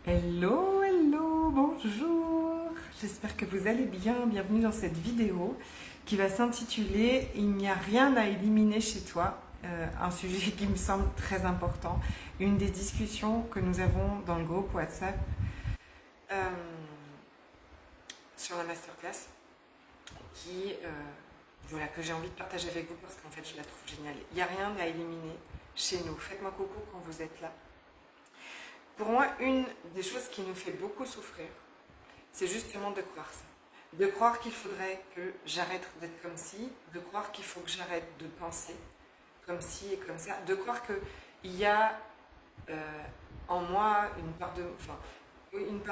Hello, hello, bonjour. J'espère que vous allez bien. Bienvenue dans cette vidéo qui va s'intituler « Il n'y a rien à éliminer chez toi ». Un sujet qui me semble très important. Une des discussions que nous avons dans le groupe WhatsApp euh, sur la masterclass que j'ai envie de partager avec vous parce qu'en fait je la trouve géniale. Il n'y a rien à éliminer chez nous. Faites-moi coucou quand vous êtes là. Pour moi, une des choses qui nous fait beaucoup souffrir, c'est justement de croire ça. De croire qu'il faudrait que j'arrête d'être comme ci, de croire qu'il faut que j'arrête de penser comme ci et comme ça, de croire qu'il y a en moi une part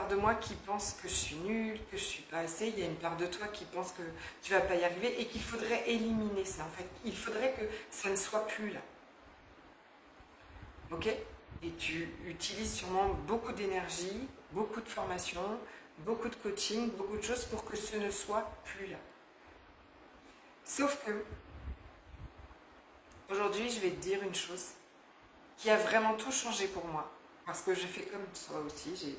de moi qui pense que je suis nulle, que je suis pas assez, il y a une part de toi qui pense que tu vas pas y arriver et qu'il faudrait éliminer ça. En fait, il faudrait que ça ne soit plus là. Ok ? Et tu utilises sûrement beaucoup d'énergie, beaucoup de formation, beaucoup de coaching, beaucoup de choses pour que ce ne soit plus là. Sauf que, aujourd'hui, je vais te dire une chose qui a vraiment tout changé pour moi. Parce que j'ai fait comme toi aussi,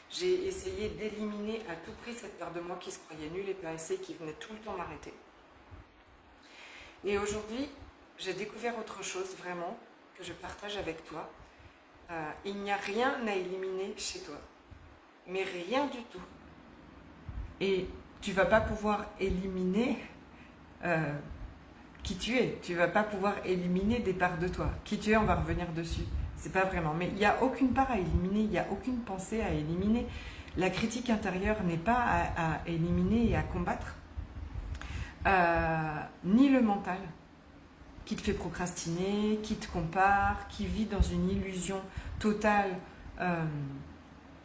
j'ai essayé d'éliminer à tout prix cette part de moi qui se croyait nulle et pas assez, qui venait tout le temps m'arrêter. Et aujourd'hui, j'ai découvert autre chose vraiment que je partage avec toi. Il n'y a rien à éliminer chez toi, mais rien du tout. Et tu vas pas pouvoir éliminer qui tu es. Tu vas pas pouvoir éliminer des parts de toi. Qui tu es, on va revenir dessus. C'est pas vraiment. Mais il n'y a aucune part à éliminer, il n'y a aucune pensée à éliminer. La critique intérieure n'est pas à éliminer et à combattre. Ni le mental qui te fait procrastiner, qui te compare, qui vit dans une illusion totale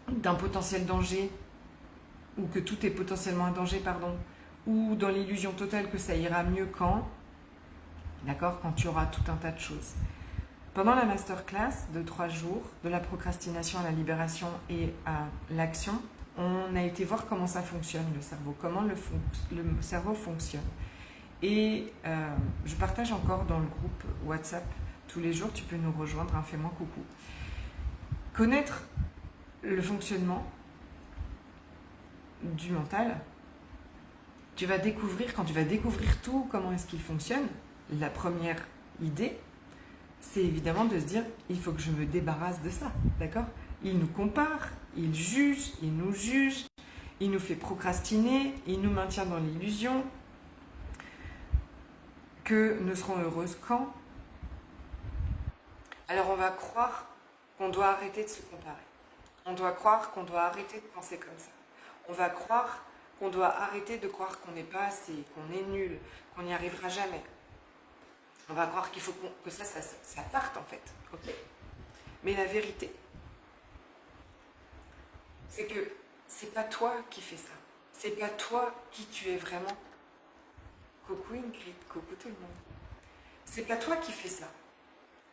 d'un potentiel danger, ou que tout est potentiellement un danger, pardon, ou dans l'illusion totale que ça ira mieux quand tu auras tout un tas de choses. Pendant la masterclass de 3 jours, de la procrastination à la libération et à l'action, on a été voir comment ça fonctionne, le cerveau, comment le cerveau fonctionne. Et je partage encore dans le groupe WhatsApp tous les jours, tu peux nous rejoindre, fais-moi coucou. Connaître le fonctionnement du mental, tu vas découvrir, quand tu vas découvrir tout, comment est-ce qu'il fonctionne, la première idée, c'est évidemment de se dire, il faut que je me débarrasse de ça, d'accord ? Il nous compare, il juge, il nous juge, il nous fait procrastiner, il nous maintient dans l'illusion que nous serons heureuses quand. Alors on va croire qu'on doit arrêter de se comparer. On doit croire qu'on doit arrêter de penser comme ça. On va croire qu'on doit arrêter de croire qu'on n'est pas assez, qu'on est nul, qu'on n'y arrivera jamais. On va croire qu'il faut que ça parte en fait. Okay ? Mais la vérité, c'est que c'est pas toi qui fais ça. C'est pas toi qui tu es vraiment. Coucou Ingrid, coucou tout le monde. C'est pas toi qui fais ça.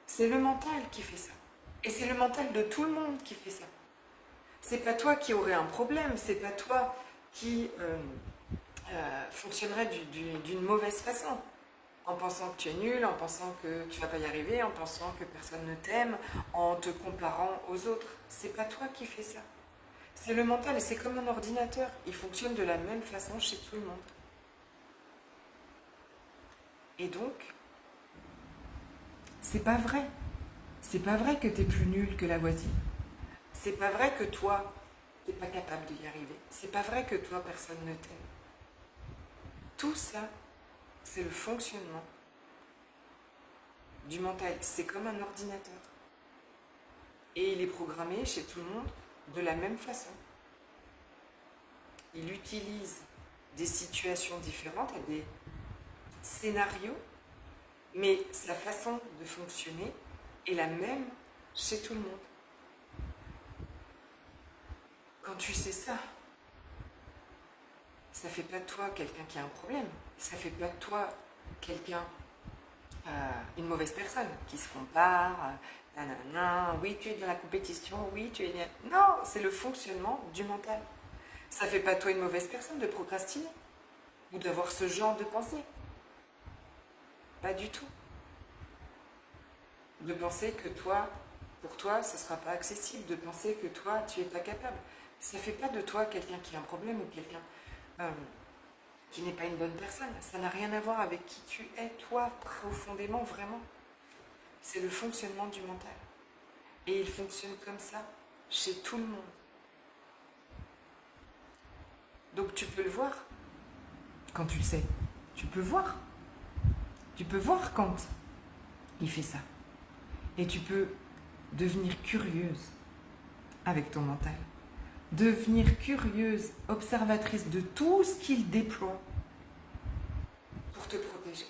C'est le mental qui fait ça. Et c'est le mental de tout le monde qui fait ça. C'est pas toi qui aurais un problème, c'est pas toi qui fonctionnerait d'une mauvaise façon. En pensant que tu es nul, en pensant que tu vas pas y arriver, en pensant que personne ne t'aime, en te comparant aux autres. C'est pas toi qui fais ça. C'est le mental et c'est comme un ordinateur. Il fonctionne de la même façon chez tout le monde. Et donc, c'est pas vrai. C'est pas vrai que tu es plus nul que la voisine. C'est pas vrai que toi, tu n'es pas capable d'y arriver. C'est pas vrai que toi, personne ne t'aime. Tout ça, c'est le fonctionnement du mental. C'est comme un ordinateur. Et il est programmé chez tout le monde de la même façon. Il utilise des situations différentes et des scénarios, mais sa façon de fonctionner est la même chez tout le monde. Quand tu sais ça, ça fait pas de toi quelqu'un qui a un problème. Ça fait pas de toi quelqu'un, une mauvaise personne qui se compare, nanana, oui tu es dans la compétition, oui tu es... Non, c'est le fonctionnement du mental. Ça fait pas de toi une mauvaise personne de procrastiner ou d'avoir ce genre de pensée. Pas du tout. De penser que toi, Pour toi, ce ne sera pas accessible de penser que toi, tu n'es pas capable. Ça ne fait pas de toi quelqu'un qui a un problème ou quelqu'un qui n'est pas une bonne personne. Ça n'a rien à voir avec qui tu es, toi, profondément, vraiment. C'est le fonctionnement du mental. Et il fonctionne comme ça chez tout le monde. Donc tu peux le voir quand tu le sais. Tu peux voir. Tu peux voir quand il fait ça. Et tu peux devenir curieuse avec ton mental. Devenir curieuse, observatrice de tout ce qu'il déploie pour te protéger.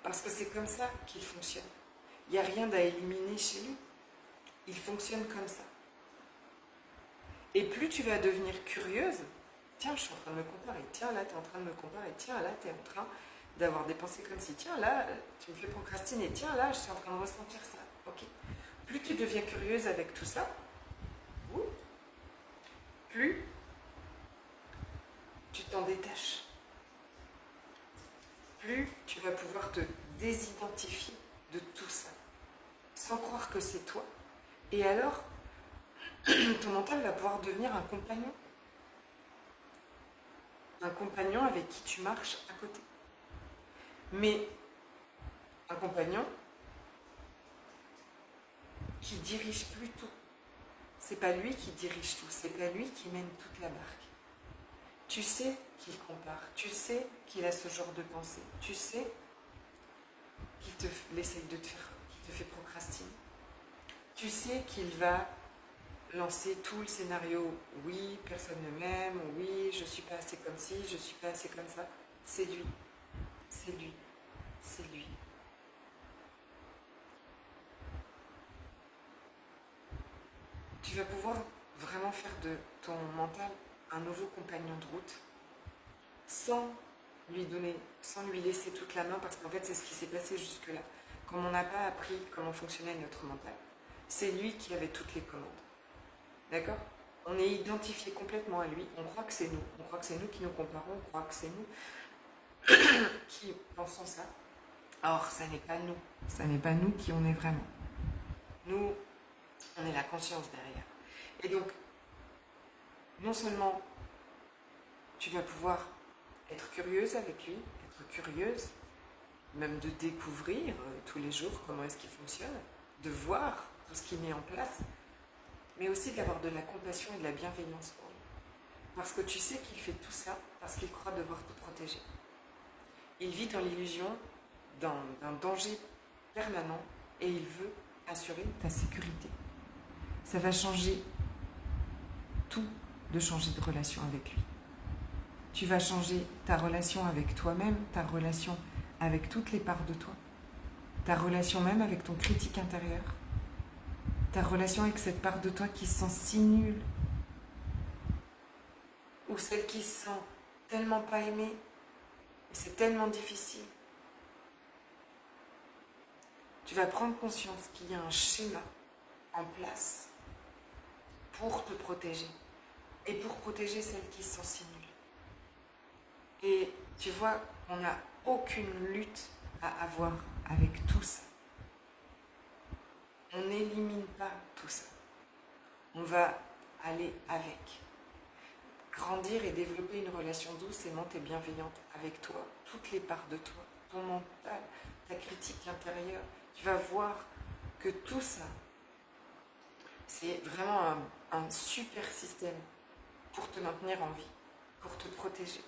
Parce que c'est comme ça qu'il fonctionne. Il n'y a rien à éliminer chez lui. Il fonctionne comme ça. Et plus tu vas devenir curieuse, tiens, je suis en train de me comparer, tiens, là, tu es en train de me comparer, tiens, là, tu es en train d'avoir des pensées comme si, tiens, là, tu me fais procrastiner, tiens, là, je suis en train de ressentir ça. Ok. Plus tu deviens curieuse avec tout ça, plus tu t'en détaches. Plus tu vas pouvoir te désidentifier de tout ça, sans croire que c'est toi. Et alors, ton mental va pouvoir devenir un compagnon. Un compagnon avec qui tu marches à côté. Mais un compagnon qui dirige plus tout. C'est pas lui qui dirige tout, c'est pas lui qui mène toute la barque. Tu sais qu'il compare, tu sais qu'il a ce genre de pensée, tu sais qu'il essaye de te faire, qu'il te fait procrastiner. Tu sais qu'il va lancer tout le scénario, oui, personne ne m'aime, oui, je suis pas assez comme ci, je suis pas assez comme ça. C'est lui, c'est lui, c'est lui. Tu vas pouvoir vraiment faire de ton mental un nouveau compagnon de route sans lui laisser toute la main, parce qu'en fait c'est ce qui s'est passé jusque-là. Comme on n'a pas appris comment fonctionnait notre mental, c'est lui qui avait toutes les commandes. D'accord? On est identifié complètement à lui, on croit que c'est nous, on croit que c'est nous qui nous comparons, on croit que c'est nous qui pensons ça. Or, ça n'est pas nous, ça n'est pas nous qui on est vraiment. Nous, on est la conscience derrière. Et donc, non seulement tu vas pouvoir être curieuse avec lui, être curieuse, même de découvrir tous les jours comment est-ce qu'il fonctionne, de voir tout ce qu'il met en place, mais aussi d'avoir de la compassion et de la bienveillance pour lui. Parce que tu sais qu'il fait tout ça parce qu'il croit devoir te protéger. Il vit dans l'illusion d'un danger permanent et il veut assurer ta sécurité. Ça va changer tout de changer de relation avec lui. Tu vas changer ta relation avec toi-même, ta relation avec toutes les parts de toi, ta relation même avec ton critique intérieur, ta relation avec cette part de toi qui se sent si nulle, ou celle qui se sent tellement pas aimée, et c'est tellement difficile. Tu vas prendre conscience qu'il y a un schéma en place pour te protéger, et pour protéger celle qui se sent si nulle. Et tu vois, on n'a aucune lutte à avoir avec tout ça. On n'élimine pas tout ça. On va aller avec. Grandir et développer une relation douce, aimante et bienveillante avec toi, toutes les parts de toi, ton mental, ta critique intérieure. Tu vas voir que tout ça, c'est vraiment un super système pour te maintenir en vie, pour te protéger.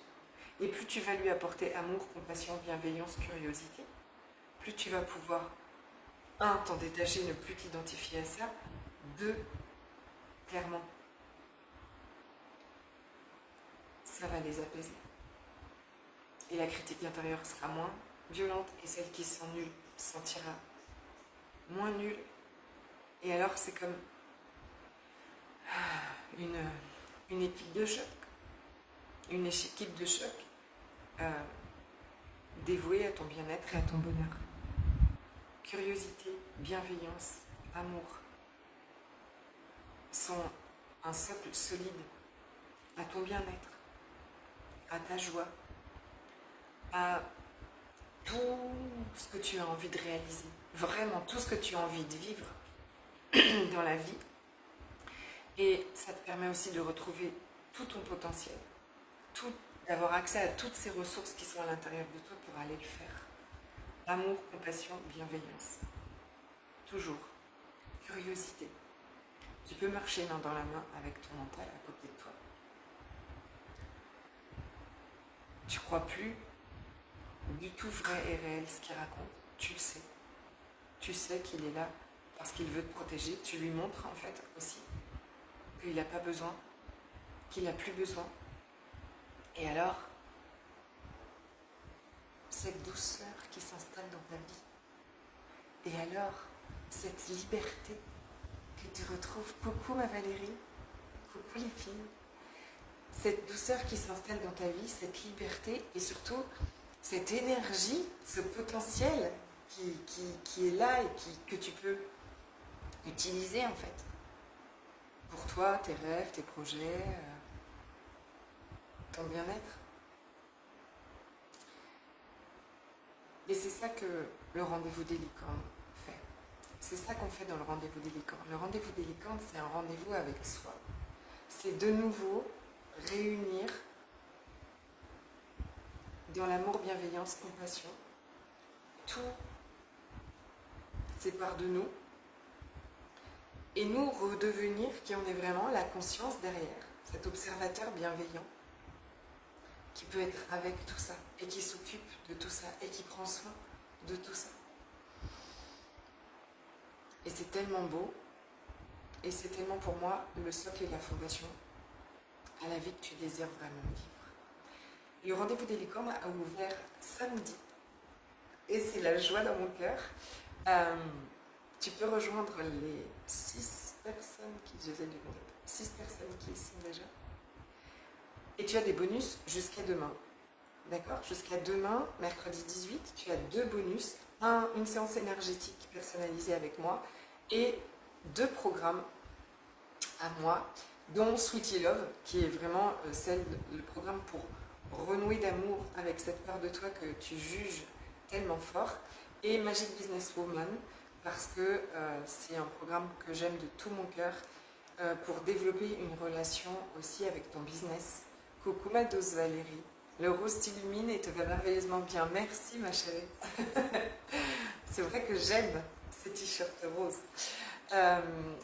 Et plus tu vas lui apporter amour, compassion, bienveillance, curiosité, plus tu vas pouvoir, un, t'en détacher, ne plus t'identifier à ça, deux, clairement, ça va les apaiser. Et la critique intérieure sera moins violente et celle qui se sent nulle se sentira moins nulle. Et alors c'est comme une équipe de choc. Une équipe de choc dévouée à ton bien-être et à ton bonheur. Curiosité, bienveillance, amour sont un socle solide à ton bien-être, à ta joie, à tout ce que tu as envie de réaliser, vraiment tout ce que tu as envie de vivre. dans la vie. Et ça te permet aussi de retrouver tout ton potentiel, d'avoir accès à toutes ces ressources qui sont à l'intérieur de toi pour aller le faire. Amour, compassion, bienveillance. Toujours. Curiosité. Tu peux marcher main dans la main avec ton mental à côté de toi. Tu crois plus du tout vrai et réel ce qu'il raconte. Tu le sais. Tu sais qu'il est là parce qu'il veut te protéger. Tu lui montres en fait aussi qu'il n'a pas besoin, qu'il n'a plus besoin. Et alors, cette douceur qui s'installe dans ta vie. Et alors, cette liberté que tu retrouves. Coucou ma Valérie, coucou les filles. Cette douceur qui s'installe dans ta vie, cette liberté et surtout cette énergie, ce potentiel qui est là et que tu peux utiliser en fait. Pour toi, tes rêves, tes projets, ton bien-être. Et c'est ça que le rendez-vous des licornes fait. C'est ça qu'on fait dans le rendez-vous des licornes. Le rendez-vous des licornes, c'est un rendez-vous avec soi. C'est de nouveau réunir dans l'amour, bienveillance, compassion, tout ces parts de nous, et nous redevenir qui on est vraiment, la conscience derrière, cet observateur bienveillant qui peut être avec tout ça et qui s'occupe de tout ça et qui prend soin de tout ça. Et c'est tellement beau et c'est tellement pour moi le socle et la fondation à la vie que tu désires vraiment vivre. Le rendez-vous des licornes a ouvert samedi et c'est la joie dans mon cœur. Tu peux rejoindre les 6 personnes qui faisaient du compte, 6 personnes qui y sont déjà. Et tu as des bonus jusqu'à demain. D'accord ? Jusqu'à demain, mercredi 18, tu as 2 bonus. Une séance énergétique personnalisée avec moi et 2 programmes à moi, dont Sweetie Love, qui est vraiment le programme pour renouer d'amour avec cette part de toi que tu juges tellement fort, et Magic Business Woman, parce que c'est un programme que j'aime de tout mon cœur pour développer une relation aussi avec ton business. Coucou ma dose Valérie, le rose t'illumine et te va merveilleusement bien. Merci ma chérie. C'est vrai que j'aime ces t-shirts roses.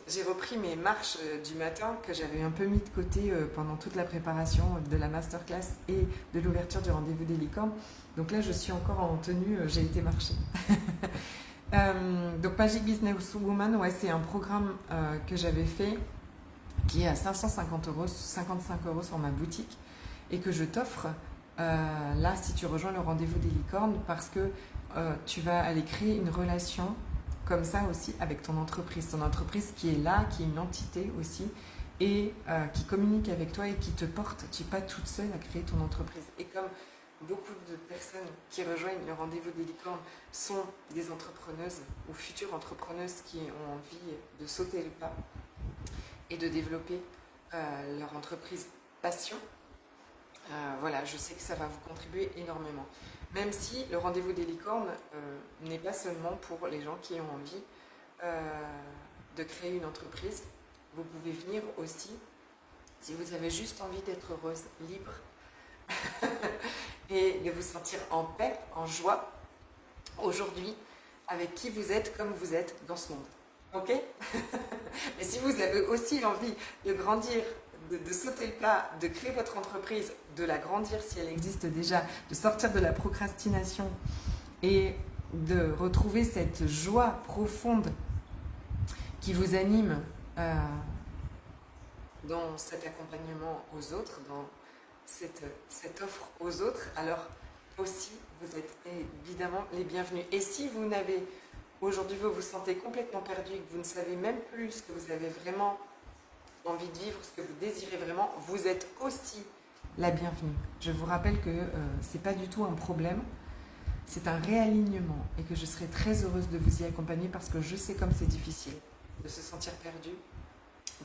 J'ai repris mes marches du matin que j'avais un peu mis de côté pendant toute la préparation de la masterclass et de l'ouverture du rendez-vous des licornes. Donc là je suis encore en tenue, j'ai été marcher. Donc Magic Business Woman, ouais, c'est un programme que j'avais fait qui est à 550 €, 55 € sur ma boutique et que je t'offre là si tu rejoins le rendez-vous des licornes parce que tu vas aller créer une relation comme ça aussi avec ton entreprise qui est là, qui est une entité aussi et qui communique avec toi et qui te porte. Tu n'es pas toute seule à créer ton entreprise. Et comme beaucoup de personnes qui rejoignent le rendez-vous des licornes sont des entrepreneuses ou futures entrepreneuses qui ont envie de sauter le pas et de développer leur entreprise passion, voilà, je sais que ça va vous contribuer énormément. Même si le rendez-vous des licornes n'est pas seulement pour les gens qui ont envie de créer une entreprise, vous pouvez venir aussi si vous avez juste envie d'être heureuse, libre et de vous sentir en paix, en joie aujourd'hui avec qui vous êtes comme vous êtes dans ce monde. Ok? Mais si vous avez aussi envie de grandir, de sauter le pas, de créer votre entreprise, de la grandir si elle existe déjà, de sortir de la procrastination et de retrouver cette joie profonde qui vous anime dans cet accompagnement aux autres, dans cette offre aux autres, alors aussi vous êtes évidemment les bienvenus. Et si vous n'avez aujourd'hui, vous vous sentez complètement perdu et que vous ne savez même plus ce que vous avez vraiment envie de vivre, ce que vous désirez vraiment, vous êtes aussi la bienvenue. Je vous rappelle que ce n'est pas du tout un problème, c'est un réalignement et que je serai très heureuse de vous y accompagner parce que je sais comme c'est difficile de se sentir perdu,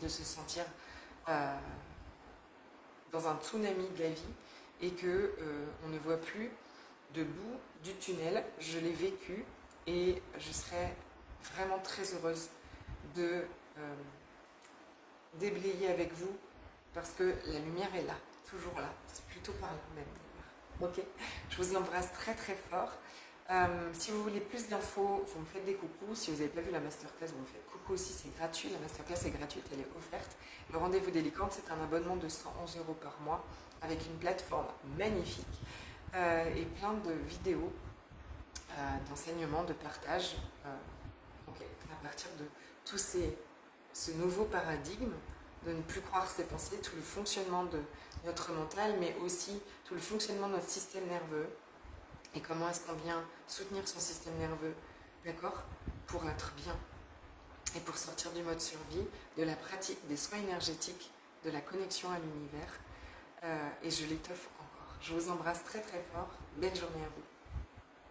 de se sentir dans un tsunami de la vie et que on ne voit plus de bout du tunnel. Je l'ai vécu et je serais vraiment très heureuse de déblayer avec vous parce que la lumière est là, toujours là. C'est plutôt par là même d'ailleurs. Ok, je vous embrasse très très fort. Si vous voulez plus d'infos, vous me faites des coucous. Si vous n'avez pas vu la masterclass, vous me faites coucou aussi, c'est gratuit. La masterclass est gratuite, elle est offerte. Le rendez-vous des licornes, c'est un abonnement de 111 € par mois avec une plateforme magnifique et plein de vidéos d'enseignement, de partage. À partir de tout ce nouveau paradigme, de ne plus croire ses pensées, tout le fonctionnement de notre mental, mais aussi tout le fonctionnement de notre système nerveux. Et comment est-ce qu'on vient soutenir son système nerveux, d'accord, pour être bien et pour sortir du mode survie, de la pratique des soins énergétiques, de la connexion à l'univers. Et je l'étoffe encore. Je vous embrasse très très fort. Belle journée à vous.